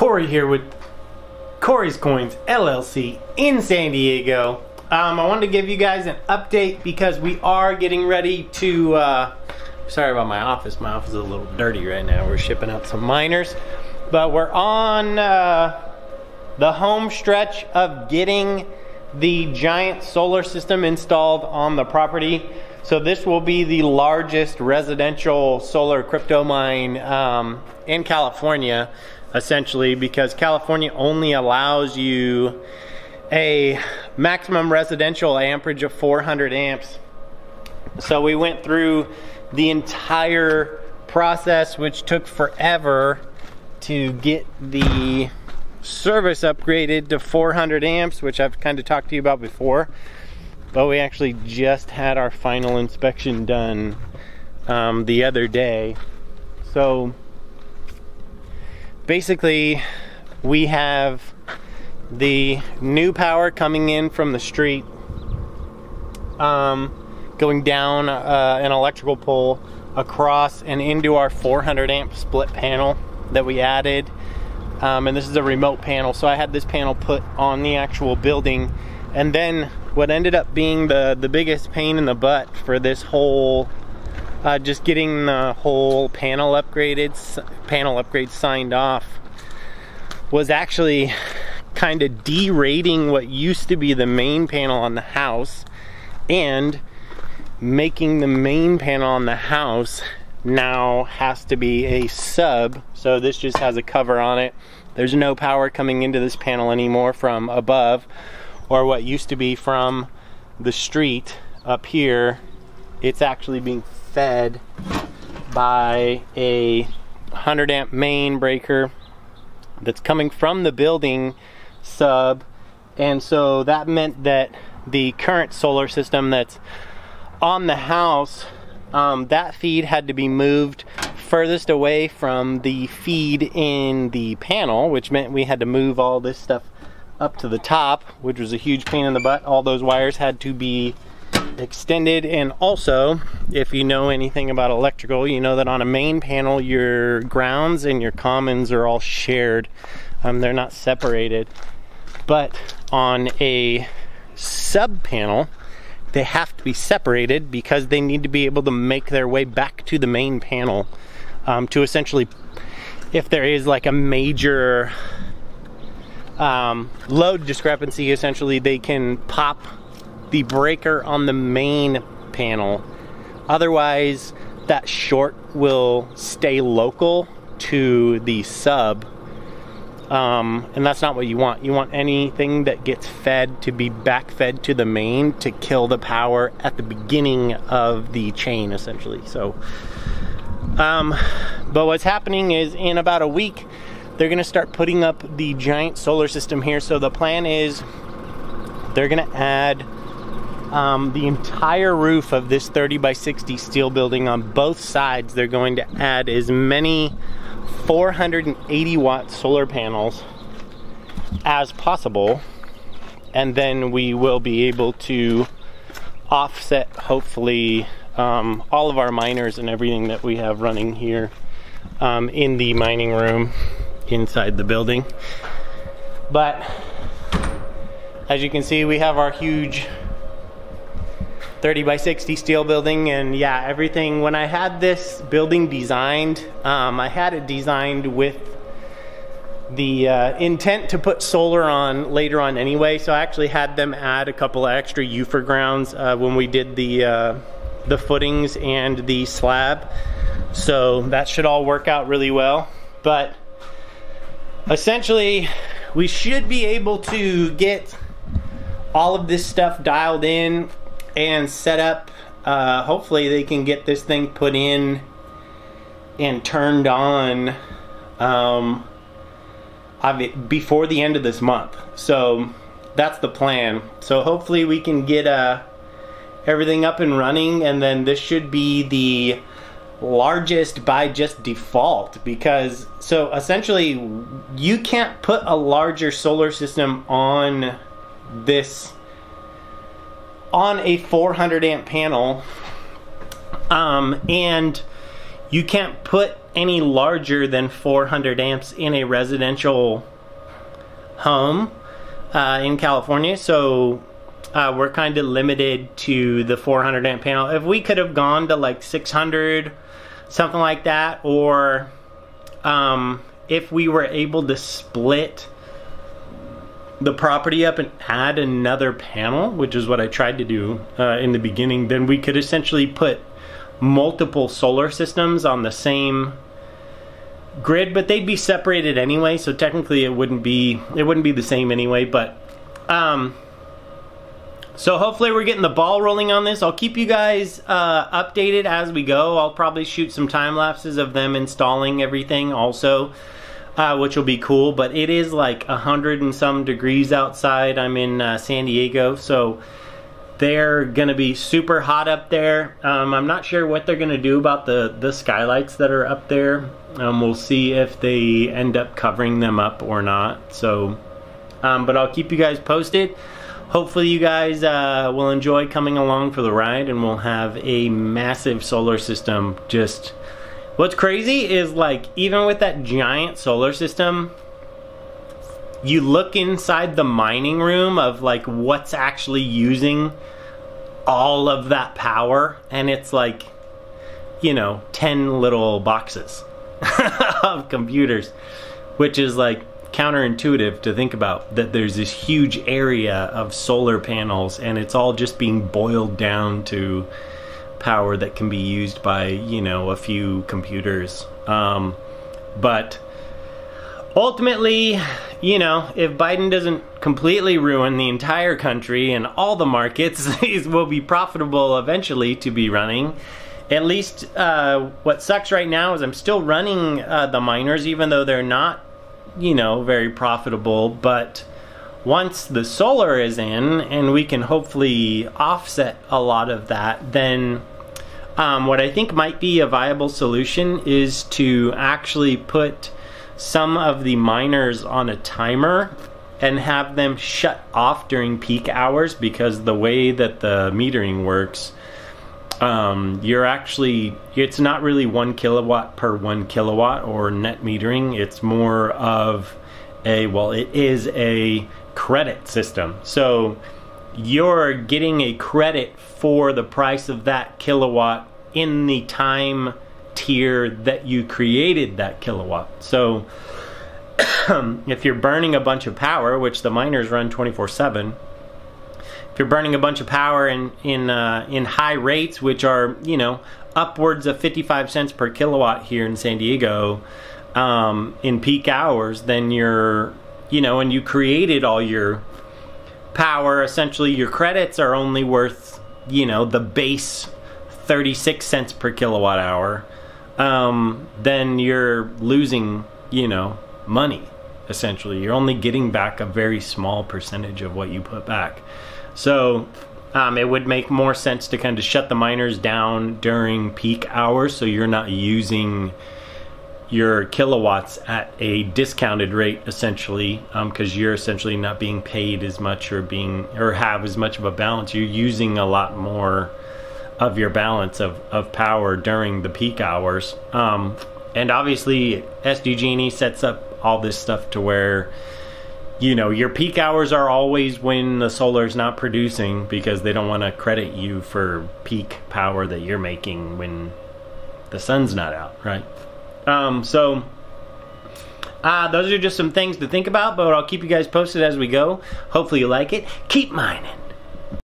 Corey here with Corey's Coins LLC in San Diego. I wanted to give you guys an update because we are getting ready to, sorry about my office. My office is a little dirty right now. We're shipping out some miners. But we're on the home stretch of getting the giant solar system installed on the property. So this will be the largest residential solar crypto mine in California, essentially, because California only allows you a maximum residential amperage of 400 amps. So we went through the entire process, which took forever to get the service upgraded to 400 amps, which I've kind of talked to you about before. But we actually just had our final inspection done the other day. So basically we have the new power coming in from the street, going down an electrical pole across and into our 400 amp split panel that we added. And this is a remote panel, so I had this panel put on the actual building. And then what ended up being the biggest pain in the butt for this whole, just getting the whole panel upgrade signed off, was actually kind of derating what used to be the main panel on the house and making the main panel on the house now has to be a sub. So this just has a cover on it. There's no power coming into this panel anymore from above, or what used to be from the street up here. It's actually being fed by a 100 amp main breaker that's coming from the building sub. And so that meant that the current solar system that's on the house, that feed had to be moved furthest away from the feed in the panel, which meant we had to move all this stuff up to the top, which was a huge pain in the butt. All those wires had to be extended. And also, if you know anything about electrical, you know that on a main panel your grounds and your commons are all shared. They're not separated. But on a sub panel, they have to be separated because they need to be able to make their way back to the main panel, to essentially, if there is like a major load discrepancy, essentially they can pop the breaker on the main panel. Otherwise that short will stay local to the sub, and that's not what you want. You want anything that gets fed to be back fed to the main to kill the power at the beginning of the chain, essentially. So but what's happening is in about a week they're gonna start putting up the giant solar system here. So the plan is they're gonna add the entire roof of this 30 by 60 steel building on both sides. They're going to add as many 480 watt solar panels as possible, and then we will be able to offset, hopefully, all of our miners and everything that we have running here in the mining room inside the building. But as you can see, we have our huge 30 by 60 steel building, and yeah, everything. When I had this building designed, I had it designed with the intent to put solar on later on anyway. So I actually had them add a couple of extra UFR grounds when we did the footings and the slab. So that should all work out really well. But essentially, we should be able to get all of this stuff dialed in and set up. Hopefully they can get this thing put in and turned on before the end of this month. So that's the plan. So hopefully we can get everything up and running, and then this should be the largest by just default, because so essentially you can't put a larger solar system on this, on a 400 amp panel, and you can't put any larger than 400 amps in a residential home in California, so we're kind of limited to the 400 amp panel. If we could have gone to like 600, something like that, or if we were able to split the property up and add another panel, which is what I tried to do in the beginning, then we could essentially put multiple solar systems on the same grid, but they'd be separated anyway, so technically it wouldn't be the same anyway. But so hopefully we're getting the ball rolling on this. I'll keep you guys updated as we go. I'll probably shoot some time lapses of them installing everything also, which will be cool. But it is like 100 and some degrees outside. I'm in San Diego, so they're gonna be super hot up there. I'm not sure what they're gonna do about the skylights that are up there. We'll see if they end up covering them up or not. So, but I'll keep you guys posted. Hopefully you guys will enjoy coming along for the ride, and we'll have a massive solar system. Just what's crazy is, like, even with that giant solar system, you look inside the mining room of like what's actually using all of that power, and it's like, you know, 10 little boxes of computers, which is like counterintuitive to think about, that there's this huge area of solar panels and it's all just being boiled down to power that can be used by, you know, a few computers. But ultimately, you know, if Biden doesn't completely ruin the entire country and all the markets, these will be profitable eventually to be running. At least what sucks right now is I'm still running the miners, even though they're not, you know, very profitable. But once the solar is in and we can hopefully offset a lot of that, then what I think might be a viable solution is to actually put some of the miners on a timer and have them shut off during peak hours, because the way that the metering works, you're actually, it's not really 1 kilowatt per 1 kilowatt or net metering. It's more of a, well, it is a credit system. So you're getting a credit for the price of that kilowatt in the time tier that you created that kilowatt. So if you're burning a bunch of power, which the miners run 24/7, if you're burning a bunch of power in high rates, which are, you know, upwards of 55 cents per kilowatt here in San Diego, in peak hours, then you're, you know, and you created all your power, essentially your credits are only worth, you know, the base 36 cents per kilowatt hour, then you're losing, you know, money. Essentially, you're only getting back a very small percentage of what you put back. So it would make more sense to kind of shut the miners down during peak hours, so you're not using your kilowatts at a discounted rate, essentially, because you're essentially not being paid as much or have as much of a balance. You're using a lot more of your balance of power during the peak hours. And obviously SDG&E sets up all this stuff to where, you know, your peak hours are always when the solar is not producing, because they don't want to credit you for peak power that you're making when the sun's not out, right? So those are just some things to think about, but I'll keep you guys posted as we go. Hopefully you like it. Keep mining.